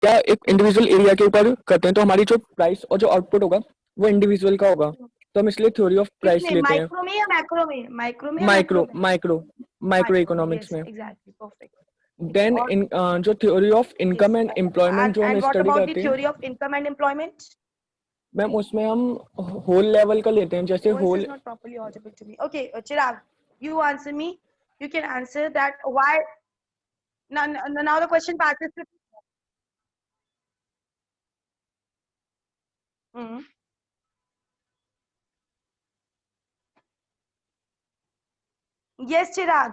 क्या एक individual area के ऊपर करते हैं, तो हमारी जो प्राइस और जो आउटपुट होगा वो इंडिविजुअल का होगा, तो हम इसलिए थ्योरी ऑफ प्राइस किसमें, लेते हैं। माइक्रो में या मैक्रो में? माइक्रो में या माइक्रो मैक्रो में? माइक्रो माइक्रो में, इकोनॉमिक्स यस में। Exactly, perfect. देन और इन जो theory of yes, income and employment जो हम and what study about the करते हैं, theory of income and employment? Ma'am उसमें हम होल लेवल का लेते हैं, जैसे Voice is hole. not properly audible to me. Okay, Chirag, you answer me. You can answer that. Why? Now the question passes to. Hmm. Yes, Chirag.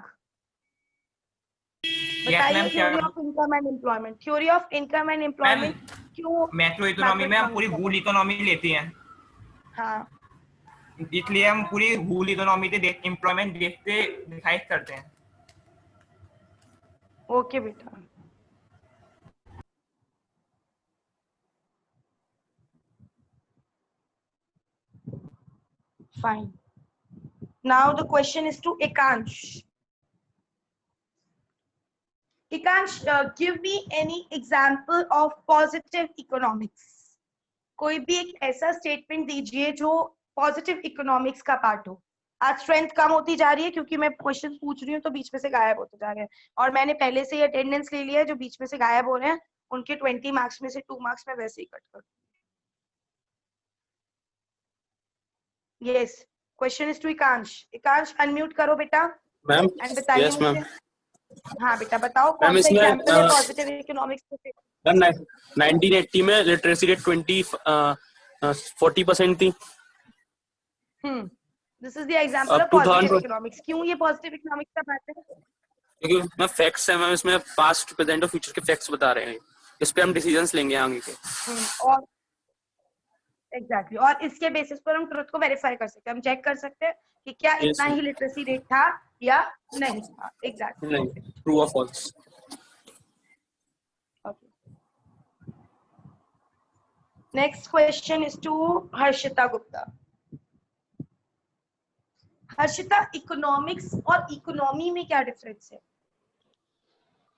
Yes बताइए ma'am, क्या theory of income and employment. Theory of income and ma'am? Employment क्यों macro economy macro में हम पूरी economics का वूल पढ़ते economy लेते हैं, हैं? हाँ, इसलिए हम पूरी वूल इकोनॉमी से एम्प्लॉयमेंट देखते डिसाइड करते हैं। ओके बेटा। Fine. Now the question is to Ekansh. Ekansh, give me any example of positive economics. कोई भी एक ऐसा स्टेटमेंट दीजिए जो पॉजिटिव इकोनॉमिक्स का पार्ट हो। आज स्ट्रेंथ कम होती जा रही है क्योंकि मैं क्वेश्चन पूछ रही हूँ तो बीच में से गायब होते जा रहे हैं, और मैंने पहले से ही अटेंडेंस ले लिया है। जो बीच में से गायब हो रहे हैं उनके 20 मार्क्स में से 2 मार्क्स मैं वैसे ही कट कर। Yes, question is to Ikansh. Ikansh unmute करो बेटा मैम। एंड बताइए यस मैम। मुझे। हाँ बेटा बताओ कौन मैम सा इसमें एग्जांपल है पॉजिटिव इकोनॉमिक्स के? मैम 1980 में लिटरेसी रेट 40% थी। दिस इज द एग्जांपल अब ऑफ पॉजिटिव 2000 इकोनॉमिक्स। क्यों ये पॉजिटिव इकोनॉमिक्स का बात है? क्योंकि मैम फैक्ट्स है मैम, इसमें पास्ट प्रेजेंट और फ्यूचर के फैक्ट्स बता रहे हैं, इस पे हम डिसीजंस लेंगे आगे के। और एग्जैक्टली और इसके बेसिस पर हम ट्रुथ को वेरीफाई कर सकते हैं, हम चेक कर सकते हैं कि क्या इतना ही लिटरेसी रेट था या नहीं था। एग्जैक्टली, ट्रू और false. Next question is to Harshita Gupta. Harshita, economics और इकोनॉमी में क्या डिफरेंस है?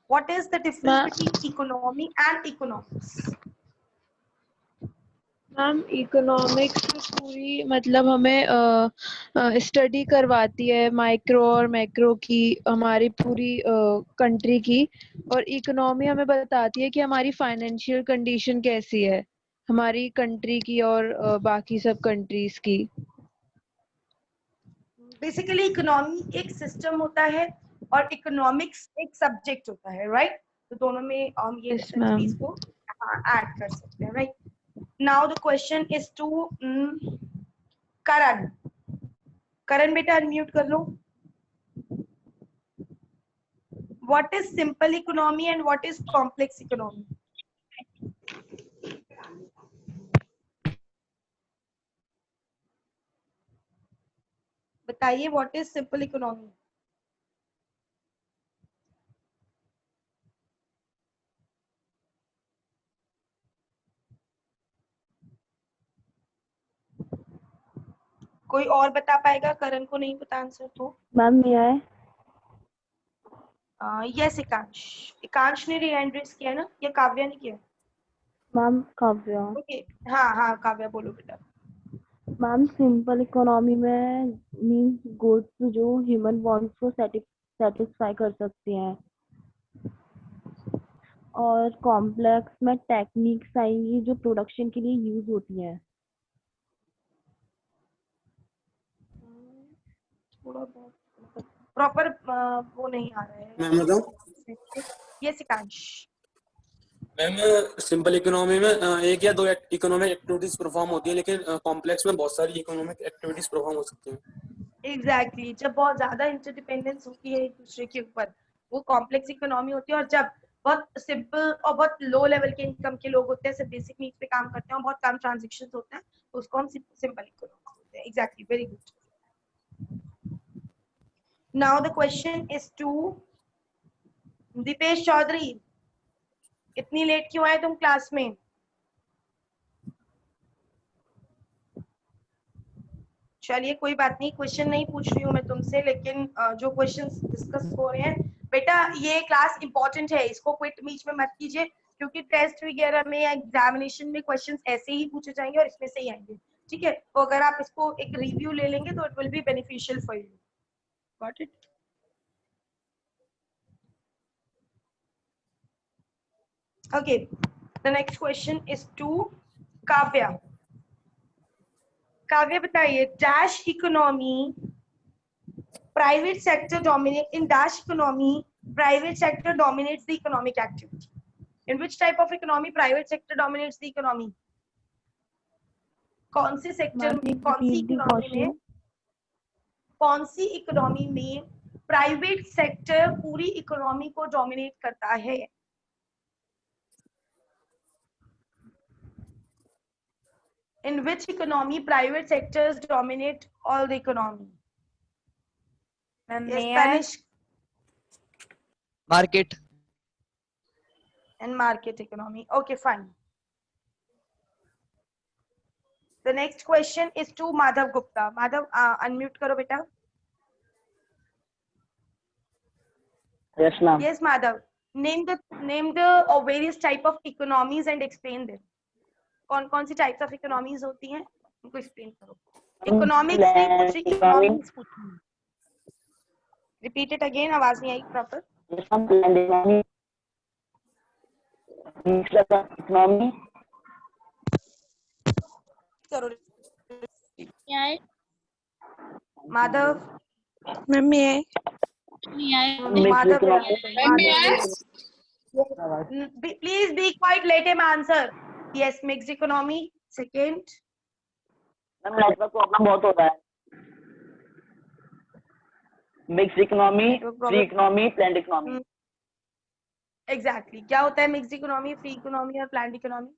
What is the difference between economy and economics? Ma'am economics पूरी मतलब हमें स्टडी करवाती है माइक्रो और मैक्रो की, हमारी पूरी कंट्री की, और इकोनॉमी हमें बताती है कि हमारी फाइनेंशियल कंडीशन कैसी है हमारी कंट्री की और बाकी सब कंट्रीज की। बेसिकली इकोनॉमी एक सिस्टम होता है और इकोनॉमिक्स एक सब्जेक्ट होता है, राइट? तो दोनों में हम ये चीज को ऐड कर सकते हैं, right? Now the question is to Karan. Karan बेटा अनम्यूट कर लो। What is simple economy and what is complex economy? बताइए व्हाट इज सिंपल इकोनॉमी? कोई और बता पाएगा? करण को नहीं पता आंसर तो? मैम मिया है। यस इकांश। इकांश ने हैंड रेज किया ना, या काव्या ने किया? मैम काव्या। ओके, हाँ काव्या बोलो बेटा। मैम सिंपल इकोनॉमी में मींस गुड्स जो ह्यूमन वांट्स को सेटिस्फाई कर सकती हैं, और कॉम्प्लेक्स में टेक्निक्स आएंगी जो प्रोडक्शन के लिए यूज होती हैं। थोड़ा बहुत प्रॉपर वो नहीं आ रहा है। मैम बताऊं? ये सिकांश। मैम सिंपल इकोनॉमी में एक या दो इकोनॉमिक एक्टिविटीज परफॉर्म होती है, लेकिन कॉम्प्लेक्स में बहुत सारी इकोनॉमिक एक्टिविटीज परफॉर्म हो सकती हैं। एग्जैक्टली, जब बहुत ज्यादा इंटरडिपेंडेंस होती है एक दूसरे के ऊपर वो कॉम्प्लेक्स इकोनॉमी होती है, और जब बहुत सिंपल और बहुत लो लेवल के इनकम के लोग होते हैं, सिर्फ बेसिक नीड्स पे काम करते हैं और बहुत कम ट्रांजैक्शंस होते हैं, तो उसको हम सिंपल इकोनॉमी बोलते हैं। Exactly, very good. Now the question is to Dipesh Chaudhary. इतनी लेट क्यों आए तुम क्लास में? चलिए कोई बात नहीं, क्वेश्चन नहीं पूछ रही हूँ मैं तुमसे, लेकिन जो क्वेश्चंस डिस्कस हो रहे हैं बेटा, ये क्लास इंपॉर्टेंट है, इसको क्विट बीच में मत कीजिए, क्योंकि टेस्ट वगैरह में या एग्जामिनेशन में क्वेश्चंस ऐसे ही पूछे जाएंगे और इसमें से ही आएंगे, ठीक है। तो अगर आप इसको एक रिव्यू ले लेंगे तो it will be beneficial for you. Got it? Okay, the next question is to Kavya. Kavya बताइए, dash economy private sector dominate in dash economy private sector dominates the economic activity. In which type of economy private sector dominates the economy? कौन से sector में, कौन सी economy में, कौन सी economy में private sector पूरी economy को डोमिनेट करता है? In which economy private sectors dominate all the economy? Yes, Tanish. Market. And market economy. Okay, fine. The next question is to Madhav Gupta. Madhav, unmute karo beta. Yes, ma'am. Yes, Madhav. Name the various type of economies and explain them. कौन सी types of economies होती हैं, उनको explain करो. Economics नहीं पूछ रही, economies पूछ रही. Repeat it again, आवाज नहीं आई proper. Yes, ma'am. Planned economy, mixed economy. करो. Madhav. Mixed Madhav. economy. Please be quiet. Let him answer. Yes, mixed economy. Second. Ma'am network problem बहुत हो रहा है. Mix economy, free economy, planned economy. Exactly. क्या होता है mixed economy, free economy और planned economy?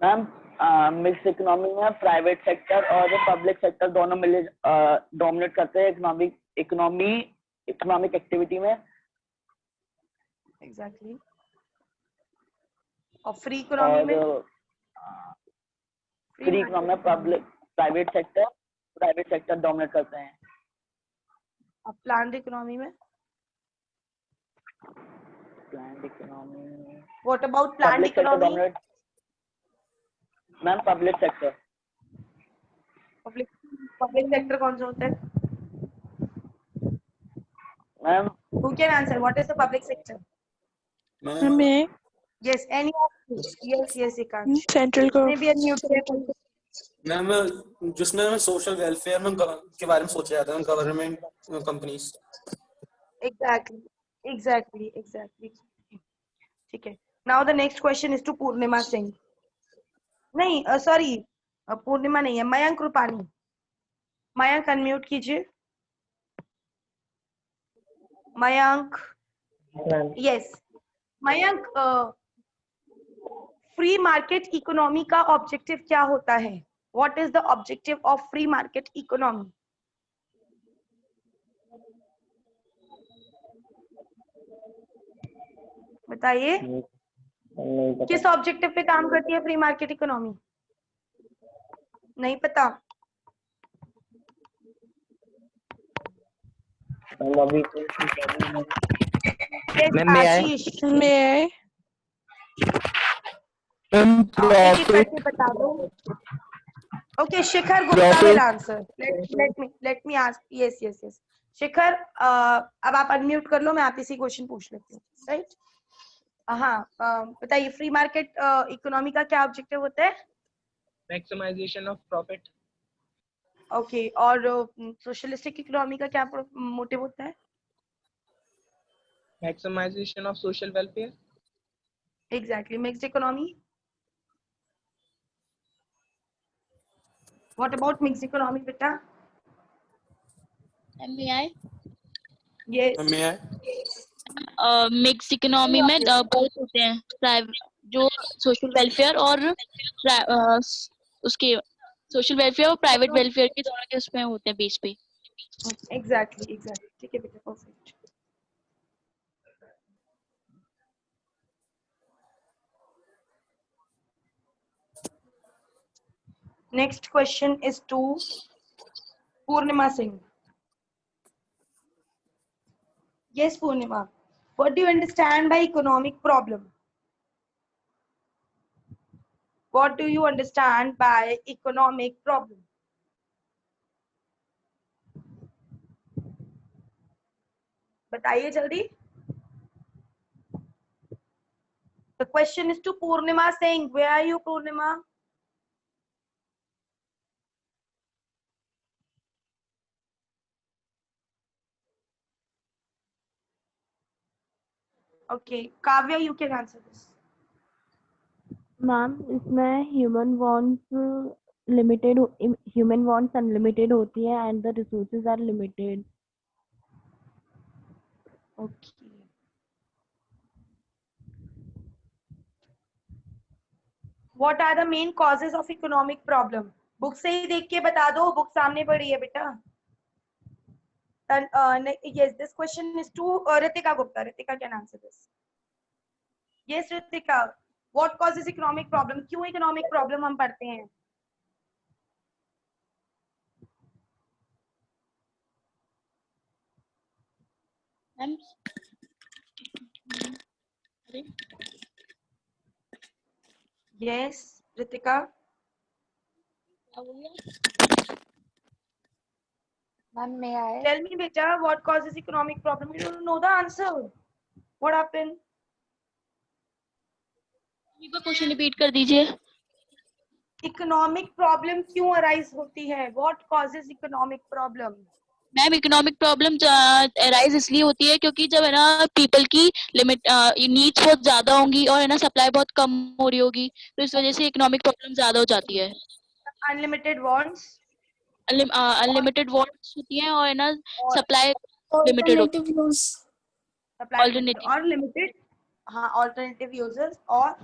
Ma'am mix economy में private sector और पब्लिक सेक्टर दोनों मिले डोमिनेट करते हैं इकोनॉमिक एक्टिविटी में. Exactly. और फ्री इकोनॉमी में? फ्री इकोनॉमी में प्राइवेट सेक्टर डोमिनेट करते हैं. और प्लान्ड इकोनॉमी में? Planned economy. What about planned economy? Ma'am public sector. Public sector कौन सा होता है? Ma'am Who can answer? What is the public sector? मैं Yes, any of you. Yes, Ekansh. Central Maybe unmute. Ma'am जिसमें social welfare में के बारे में सोचा जाता है, गवर्नमेंट कंपनीज. Exactly. ठीक है. Now the next question is to Purnima Singh. नहीं, sorry, पूर्णिमा नहीं है, मयंक रूपानी. मयंक अनम्यूट कीजिए. Mayank. Yes. Mayank, free market economy का ऑब्जेक्टिव क्या होता है? What is the objective of free market economy? बताइए, किस ऑब्जेक्टिव पे काम करती है फ्री मार्केट इकोनॉमी? नहीं पता? आशीष, एक एक करके बता दो. Okay, Shikhar Gupta will answer. Let me ask. Yes. शिखर, अब आप अनम्यूट कर लो, मैं आप इसी क्वेश्चन पूछ लेती हूँ. राइट? हाँ, बताइए, फ्री मार्केट इकोनॉमी का क्या ऑब्जेक्टिव होता है? Maximization of profit. ओके, और सोशलिस्टिक इकोनॉमी का क्या मोटिव होता है? Maximization of social welfare. Exactly. Mixed economy? What about mixed economy बेटा? यस. मिक्स इकोनॉमी में बोथ होते हैं, जो सोशल वेलफेयर और उसके सोशल वेलफेयर और प्राइवेट वेलफेयर के दोनों के उसमें होते हैं बेस पे. एग्जैक्टली. ठीक है बेटा, perfect. Next question is to Purnima Singh. Yes, Purnima. What do you understand by economic problem? What do you understand by economic problem? बताइए जल्दी. The question is to Purnima Singh. Where are you, Purnima? Okay, Kavya, you can answer this. Ma'am इसमें human wants unlimited होती है and the resources are limited. Okay. What are the main causes of economic problem? Book से ही देख के बता दो, book सामने पड़ी है बेटा. Yes, this question is to Ritika Gupta. Ritika can answer this. Yes, Ritika. What causes economic problem? क्यों economic problem हम पढ़ते हैं? Ma'am Yes, Ritika. Ma'am, may I? Tell me, beta, what causes economic problem? You don't know the answer. What happened? Question repeat कर दीजिए. Economic problem क्यों arise होती है? What causes economic problem? Ma'am economic problem arise इसलिए होती है क्योंकि जब है ना पीपल की लिमिट नीड्स बहुत ज्यादा होंगी और है ना सप्लाई बहुत कम हो रही होगी, तो इस वजह से इकोनॉमिक प्रॉब्लम ज्यादा हो जाती है. Unlimited wants. अनलिमिटेड वॉन्ट्स होती हैं और है ना सप्लाई लिमिटेड होती है. Supply Alternative. or limited. हाँ, alternative users or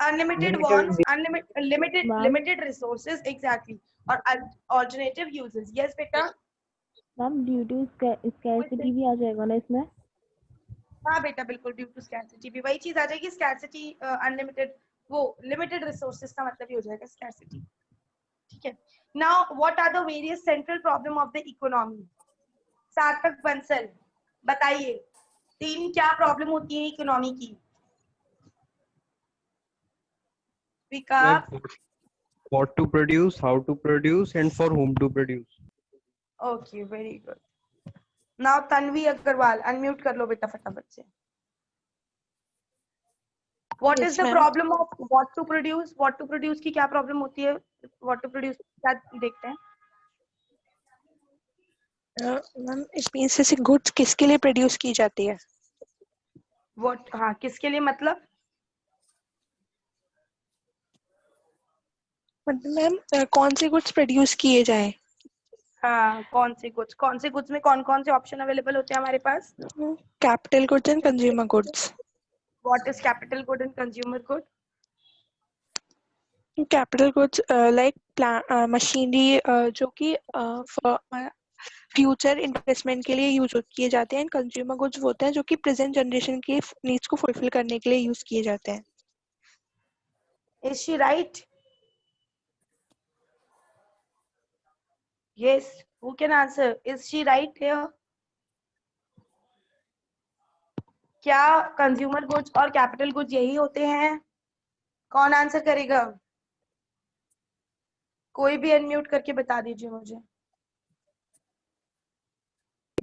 unlimited wants, limited resources, exactly, or alternative users. Yes, beta. Ma'am due to scarcity भी आ जाएगा ना इसमें. हाँ बेटा, बिल्कुल ड्यू टू स्कैर्सिटी भी वही चीज आ जाएगी. स्कैर्सिटी अनलिमिटेड, वो लिमिटेड रिसोर्सेज का मतलब ही हो जाएगा स्कैर्सिटी. ठीक है. Now what are the various central problem of the economy? Sarthak Bansal, बताइए 3 क्या प्रॉब्लम होती है इकोनॉमी की? विकास. What to produce, how to produce, and for whom to produce. Okay, very good. Now Tanvi Agarwal, unmute कर लो बेटा फटाफट से. What Yes, is the ma'am. problem of what to produce? What to produce की क्या problem होती है? What to produce क्या देखते हैं? मैम इट मींस जैसे गुड्स किसके लिए प्रोड्यूस की जाती है? What, हाँ, किसके लिए मतलब? मतलब मैम कौन से गुड्स प्रोड्यूस किए जाएं? हाँ, कौन से गुड्स में कौन से ऑप्शन अवेलेबल होते हैं हमारे पास? Capital goods and consumer goods. What is capital good and consumer good? Capital goods like machinery जो कि फ्यूचर इन्वेस्टमेंट के लिए यूज किए जाते हैं. कंज्यूमर गुड्स वो होते हैं जो कि प्रेजेंट जनरेशन के नीड्स को फुलफिल करने के लिए यूज किए जाते हैं. Is she right? Yes, who can answer? Is she right here? क्या कंज्यूमर गुड्स और कैपिटल गुड्स यही होते हैं? कौन आंसर करेगा? कोई भी अनम्यूट करके बता दीजिए मुझे.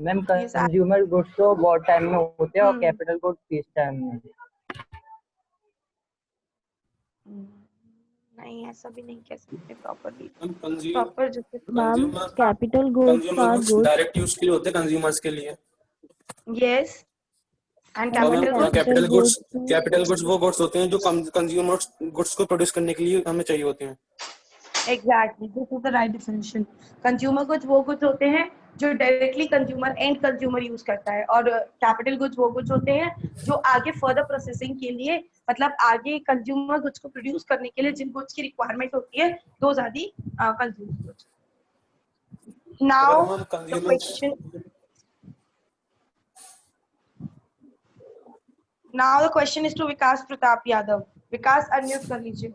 मैम कंज्यूमर गुड्स तो वॉर टाइम में होते हैं और कैपिटल गुड्स पीस टाइम में. नहीं, ऐसा भी नहीं कह सकते properly. Proper ma'am capital goods are goods direct use के लिए होते हैं कंज्यूमर्स के लिए. यस. एंड कैपिटल गुड्स वो गुड्स होते हैं जो कंज्यूमर्स गुड्स को प्रोड्यूस करने के लिए हमें चाहिए होते हैं. Exactly, this is the right definition. Consumer goods वो गुड्स होते हैं जो डायरेक्टली कंज्यूमर यूज करता है, और कैपिटल गुड्स वो गुड्स होते हैं जो आगे फर्दर प्रोसेसिंग के लिए, मतलब आगे कंज्यूमर गुड्स को प्रोड्यूस करने के लिए जिन गुड्स की रिक्वायरमेंट होती है, those are the consumer goods. Now the question, now the question is to Vikas Pratap Yadav. Vikas, unmute कर लीजिए.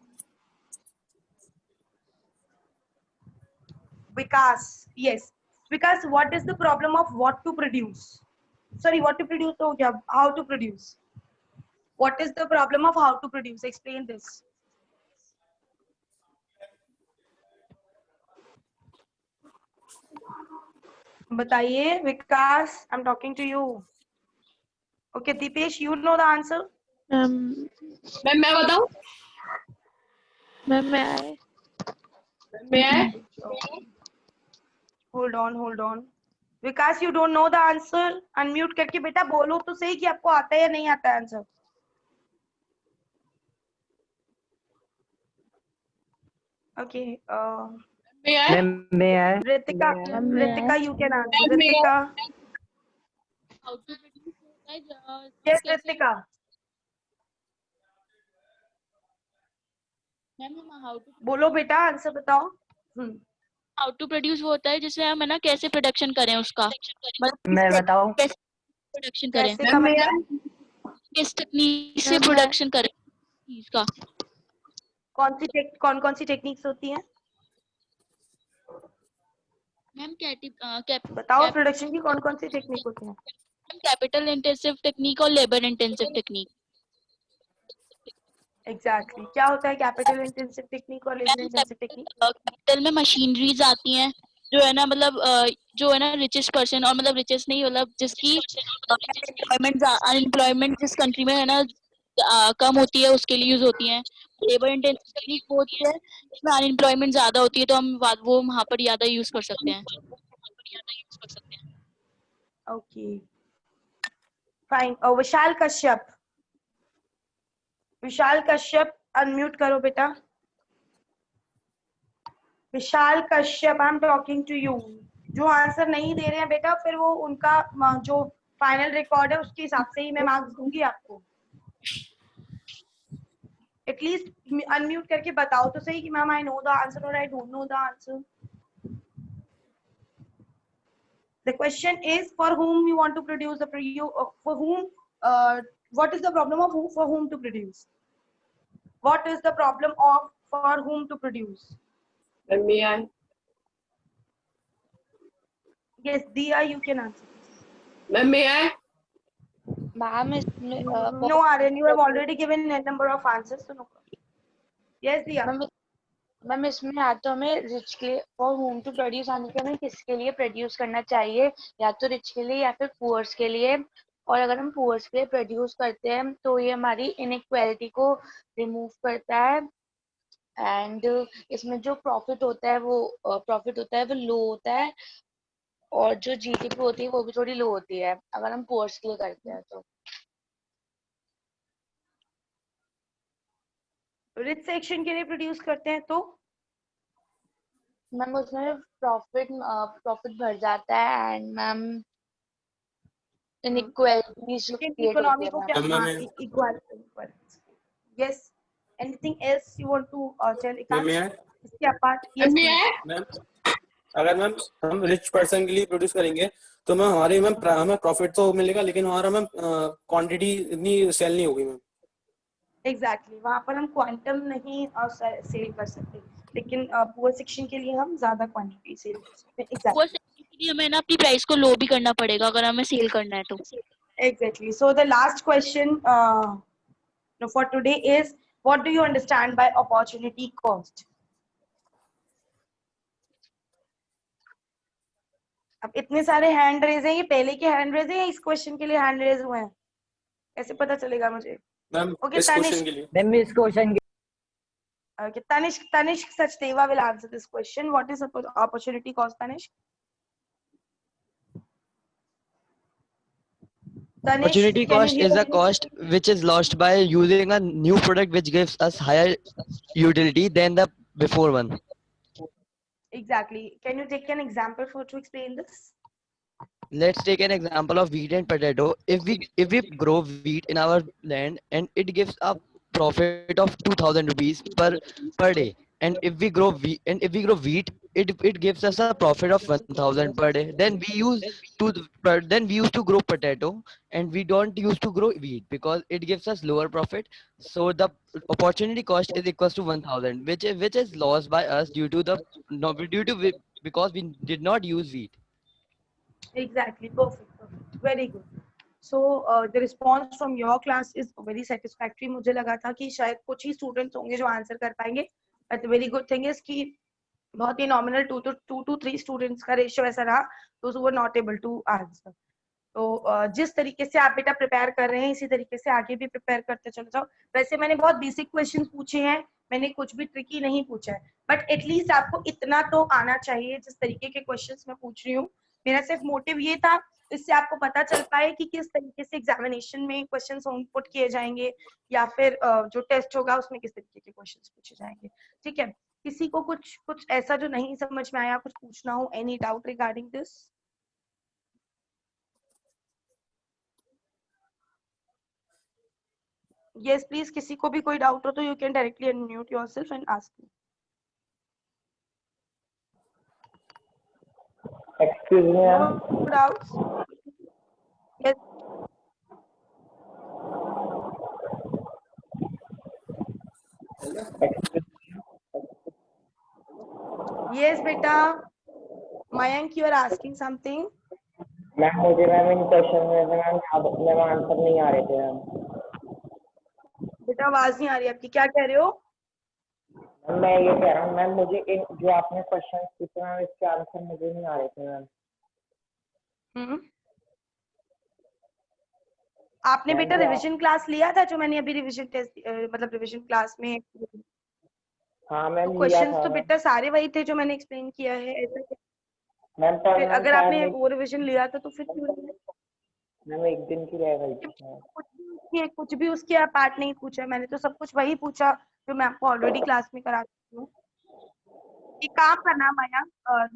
Vikas, yes. Vikas, what is the problem of what to produce? sorry, what to produce हो गया, how to produce. What is the problem of how to produce? Explain this. बताइए विकास, I'm talking to you. Okay, Dipesh, you know the answer. Ma'am मैं बताऊं? Ma'am मैं आए? Hold on. Vikas, you don't know the answer. Unmute करके बेटा बोलो तो सही कि आपको आता है या नहीं आता है answer. Okay. May I? Ritika, you can answer. Ritika. How to produce होता है Yes, कैसे- Ritika. मैम हम how to बोलो बेटा आंसर बताओ. how to produce वो होता है जिससे हम है ना कैसे प्रोडक्शन करें उसका, मतलब मैं बताऊं? कैसे प्रोडक्शन करें, कैसे का मतलब किस टेक्निक से प्रोडक्शन करें इसका. कौन सी टेक्निक्स होती हैं? मैम बताओ प्रोडक्शन की कौन सी टेक्निक होती हैं? कैपिटल इंटेंसिव टेक्निक और लेबर इंटेंसिव टेक्निक. एग्जैक्टली क्या होता है कैपिटल इंटेंसिव टेक्निक और लेबर इंटेंसिव टेक्निक? कैपिटल में मशीनरीज आती हैं जो है ना, मतलब जो है ना रिचेस्ट पर्सन, और मतलब रिचेस्ट नहीं, मतलब जिसकी अनएम्प्लॉयमेंट जिस कंट्री में है ना कम होती है उसके लिए यूज होती हैं. लेबर इंटेंसिव टेक्निक वो होती है जिसमें अनएम्प्लॉयमेंट ज्यादा होती है तो हम वो वहाँ पर ज्यादा यूज कर सकते हैं. Okay fine. Vishal Kashyap unmute करो बेटा. Vishal Kashyap, I am talking to you. जो आंसर नहीं दे रहे हैं बेटा फिर वो उनका जो फाइनल रिकॉर्ड है उसके हिसाब से ही मैं मार्क्स दूंगी आपको. एटलीस्ट अनम्यूट करके बताओ तो सही कि ma'am I know the answer और I don't know the answer. The question is for whom you want to produce for whom what is the problem of for whom to produce? What is the problem of for whom to produce? May I? Yes, Diya, you can answer. Ma'am, may I? Ma'am, No, Aryan, you have already given a number of answers, so no problem. Yes, Diya. Ma'am इसमें या तो हमें rich के for home to produce आने के हमें किसके लिए प्रोड्यूस करना चाहिए, या तो रिच के लिए या फिर पुअर्स के लिए. और अगर हम पुअर्स के लिए प्रोड्यूस करते हैं तो ये हमारी इनइक्वालिटी को रिमूव करता है. एंड इसमें जो प्रॉफिट होता है वो लो होता है, और जो जीडीपी होती है वो भी थोड़ी लो होती है अगर हम पुअर्स के लिए करते हैं तो. रिच सेक्शन के लिए प्रोड्यूस करते हैं तो मैम उसमें प्रॉफिट बढ़ जाता है एंड मैम इनइक्वालिटीज इकोनॉमी को क्या equality. Yes, anything else you want to tell इसके अपार्ट? यस मैम, अगर मैम हम रिच पर्सन के लिए प्रोड्यूस करेंगे तो मैम हमें प्रॉफिट तो मिलेगा, लेकिन हमारा मैम क्वांटिटी इतनी सेल नहीं होगी मैम. एग्जैक्टली वहां पर हम क्वांटम नहीं सेल कर सकते, लेकिन पुअर सेक्शन के लिए हम ज्यादा क्वांटिटी सेल कर सकते हैं. पुअर सेक्शन के लिए हमें ना अपनी प्राइस को लो भी करना पड़ेगा अगर हमें सेल करना है तो. Exactly. So the last question for today is, what do you understand by opportunity cost? अब इतने सारे हैंड रेज हैं, ये पहले के हैंड रेज हैं या इस क्वेश्चन के लिए हैंड रेज हुए हैं? कैसे पता चलेगा मुझे? मैम Okay, इस क्वेश्चन के लिए. मैम इस question Okay, Tanishq Sachdeva will answer this question. What is opportunity cost, Tanishq? Opportunity cost is the cost which is lost by using a new product which gives us higher utility than the before one. Exactly. Can you take an example to explain this? Let's take an example of wheat and potato. If we grow wheat in our land and it gives a profit of 2,000 rupees per day, and if we grow wheat, it gives us a profit of 1,000 per day. Then we used to grow potato, and we don't used to grow wheat because it gives us lower profit. So the opportunity cost is equals to 1,000, which is lost by us because we did not use wheat. Exactly. Perfect. Very good. So the response from your class is very satisfactory. मुझे लगा था कि शायद कुछ ही students होंगे जो answer कर पाएंगे, but very good thing is कि बहुत ही नॉमिनल 2 to 3 स्टूडेंट्स का रेशियो ऐसा रहा those who were not able to answer. तो जिस तरीके से आप बेटा प्रिपेयर कर रहे हैं इसी तरीके से आगे भी प्रिपेयर करते चले जाओ. वैसे मैंने बहुत बेसिक क्वेश्चंस पूछे हैं, मैंने कुछ भी ट्रिकी नहीं पूछा है, बट एटलीस्ट आपको इतना तो आना चाहिए जिस तरीके के क्वेश्चंस मैं पूछ रही हूँ. मेरा सिर्फ मोटिव ये था इससे आपको पता चल पाए कि किस तरीके से एग्जामिनेशन में क्वेश्चंस इनपुट किए जाएंगे या फिर जो टेस्ट होगा उसमें किस तरीके के क्वेश्चंस पूछे जाएंगे. ठीक है, किसी को कुछ ऐसा जो नहीं समझ में आया, कुछ पूछना हो, any doubt regarding this? Yes, please. किसी को भी कोई डाउट हो तो you can directly unmute yourself and ask me. Excuse me, ma'am. No doubts? Yes. Yes, beta. Mayank, you are asking something. Ma'am मुझे मैम इन क्वेश्चन में से ma'am answer नहीं आ रहे थे मैम. बेटा आवाज नहीं आ रही आपकी, क्या कह रहे हो? मैं ये कह रहा हूँ मैम मुझे जो आपने क्वेश्चन पूछे मैम इसके आंसर मुझे नहीं आ रहे थे मैम. आपने बेटा रिवीजन क्लास लिया था जो मैंने अभी रिवीजन टेस्ट मतलब रिवीजन क्लास में? हाँ मैम तो लिया क्वेश्चंस था तो बेटा सारे वही थे जो मैंने एक्सप्लेन किया है. ऐसा मैम. पर फिर अगर आपने वो रिवीजन लिया था तो फिर मैम एक दिन की रह गई थी. कुछ भी उसके आप पार्ट नहीं पूछा, मैंने तो सब कुछ वही पूछा जो मैं आपको ऑलरेडी क्लास में करा चुकी हूँ. एक काम करना Maya,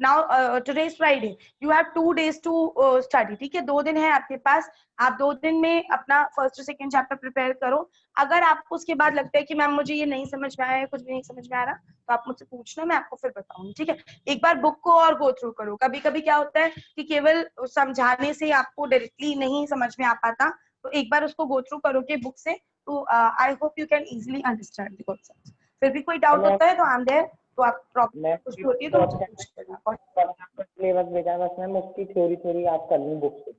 now today is Friday, you have 2 days to study. ठीक है, 2 दिन है आपके पास. आप 2 दिन में अपना फर्स्ट और सेकंड चैप्टर प्रिपेयर करो. अगर आपको उसके बाद लगता है कि मैम मुझे ये नहीं समझ में आया, कुछ भी नहीं समझ में आ रहा, तो आप मुझसे पूछना, मैं आपको फिर बताऊंगी. ठीक है, एक बार बुक को और गो थ्रू करो. कभी कभी क्या होता है कि केवल समझाने से आपको डायरेक्टली नहीं समझ में आ पाता, तो एक बार उसको गो थ्रू करोगे बुक से तो I hope you can easily understand the concept. फिर भी कोई डाउट होता है तो आई एम देयर, तो आप प्रॉब्लम कुछ भी होती है तो मुझसे पूछ लेना. सिलेबस भेजा बस मैम उसकी थ्योरी आप कर ली बुक से.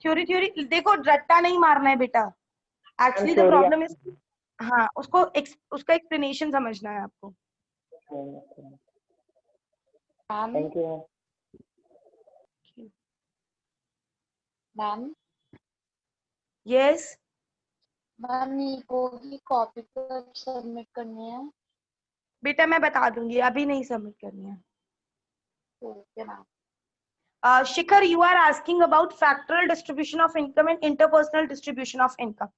थ्योरी देखो रट्टा नहीं मारना है बेटा. एक्चुअली द प्रॉब्लम इज, हाँ उसका एक्सप्लेनेशन समझना है आपको. Thank you ma'am. Yes ma'am ये की कॉपी पर सबमिट करनी है. बेटा मैं बता दूंगी, अभी नहीं सबमिट करनी है. Okay ma'am. Shikhar, you are asking about factorial distribution of income and interpersonal distribution of income.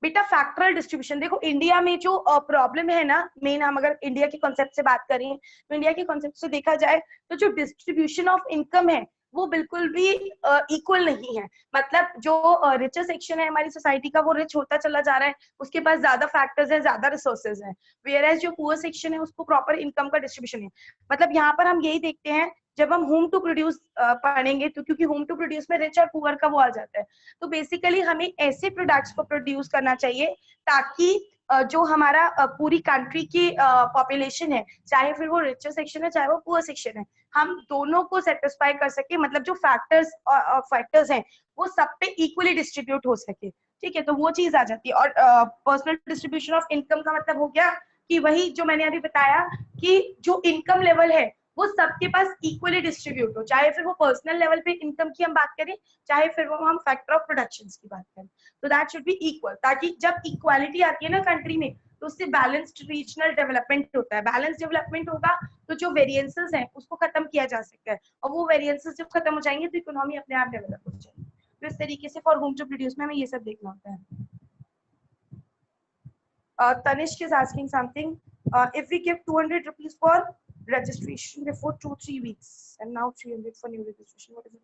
बेटा फैक्टरल डिस्ट्रीब्यूशन देखो, इंडिया में जो प्रॉब्लम है ना, मेन हम अगर इंडिया के कॉन्सेप्ट से बात करें तो इंडिया के कॉन्सेप्ट से देखा जाए तो जो डिस्ट्रीब्यूशन ऑफ इनकम है वो बिल्कुल भी इक्वल नहीं है. मतलब जो रिचर सेक्शन है हमारी सोसाइटी का वो रिच होता चला जा रहा है, उसके पास ज्यादा फैक्टर्स है, ज्यादा रिसोर्सेज है. वेयर एज जो पुअर सेक्शन है उसको प्रॉपर इनकम का डिस्ट्रीब्यूशन है. मतलब यहाँ पर हम यही देखते हैं जब हम होम टू प्रोड्यूस पढ़ेंगे तो, क्योंकि होम टू प्रोड्यूस में रिच और पुअर का वो आ जाता है, तो बेसिकली हमें ऐसे प्रोडक्ट्स को प्रोड्यूस करना चाहिए ताकि जो हमारा पूरी कंट्री की पॉपुलेशन है, चाहे फिर वो रिचर सेक्शन है चाहे वो पुअर सेक्शन है, हम दोनों को सेटिस्फाई कर सके. मतलब जो फैक्टर्स हैं वो सब पे इक्वली डिस्ट्रीब्यूट हो सके. ठीक है, तो वो चीज आ जाती है. और पर्सनल डिस्ट्रीब्यूशन ऑफ इनकम का मतलब हो गया कि वही जो मैंने अभी बताया कि जो इनकम लेवल है वो सबके पास इक्वली डिस्ट्रीब्यूट हो, चाहे फिर वो पर्सनल लेवल पे इनकम की हम बात करें चाहे फिर वो हम फैक्टर ऑफ प्रोडक्शन की बात करें, तो दैट शुड बी इक्वल. ताकि जब इक्वालिटी आती है ना कंट्री में तो उससे बैलेंस्ड रीजनल डेवलपमेंट होता है. बैलेंस डेवलपमेंट होगा तो जो वेरिएंसेस हैं उसको खत्म किया जा सकता है, और वो वेरिएंसेस जब खत्म हो जाएंगे तो इकोनॉमी अपने आप डेवलप हो जाएगी. तो इस तरीके से फॉर होम टू प्रोड्यूस में हमें ये सब देखना होता है. Tanishq is asking something. If we give 200 rupees for registration before 2-3 weeks and now 300 for new registration, what is it?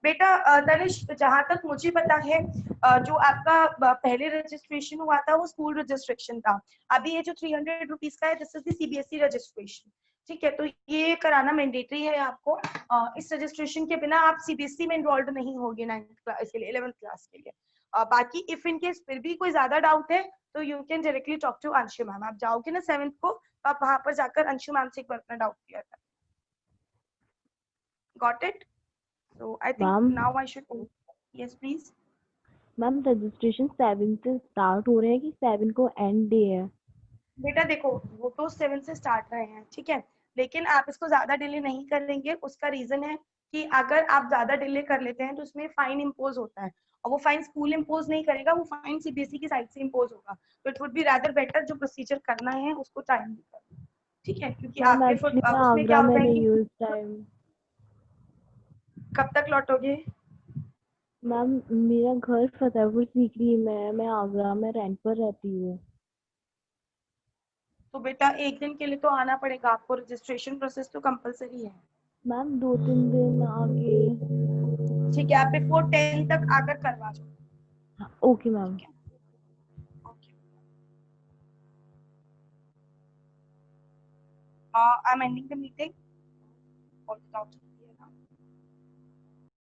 बेटा तनिष्क, जहां तक मुझे पता है जो आपका पहले रजिस्ट्रेशन हुआ था वो स्कूल रजिस्ट्रेशन था. अभी ये जो 300 रुपीज का है this is the CBSE registration. ठीक है, तो ये कराना मैंडेटरी है आपको. इस रजिस्ट्रेशन के बिना आप सीबीएसई में एनरोल्ड नहीं होगे 9th क्लास के लिए, 11th क्लास के लिए. बाकी इफ इन केस फिर भी कोई ज्यादा डाउट है तो you can directly talk to Anshu ma'am. आप जाओगे ना 7th को तो आप वहां पर जाकर अंशु मैम से एक बार अपना डाउट क्लियर कर. Got it? So I think now I should. Yes please. Ma'am registration 7 से स्टार्ट हो रहे हैं कि 7 को एंड डे है? बेटा देखो, वो तो 7 से स्टार्ट रहे हैं, ठीक है, लेकिन आप इसको ज्यादा डिले नहीं करेंगे। उसका रीजन है कि अगर आप ज्यादा डिले कर लेते हैं तो उसमें फाइन इम्पोज होता है, और वो फाइन स्कूल इम्पोज नहीं करेगा, वो फाइन सीबीएसई की साइड से इम्पोज होगा। तो it would be rather better जो प्रोसीजर करना है उसको टाइम देकर, ठीक है, क्योंकि मैम आपके एक्चुअली मैं उसमें क्या आगरा होता में है नहीं कि हूँ इस टाइम। कब तक लौटोगे? मैम मेरा घर फतेहपुर सीकरी में है, मैं आगरा में रेंट पर रहती हूँ। तो बेटा एक दिन के लिए तो आना पड़ेगा आपको, रजिस्ट्रेशन प्रोसेस तो कंपलसरी है। मैम 2-3 दिन आगे। ठीक है, आप बिफोर 10 तक आकर करवा जाओ। Okay ma'am. I'm ending the meeting. All the doubts.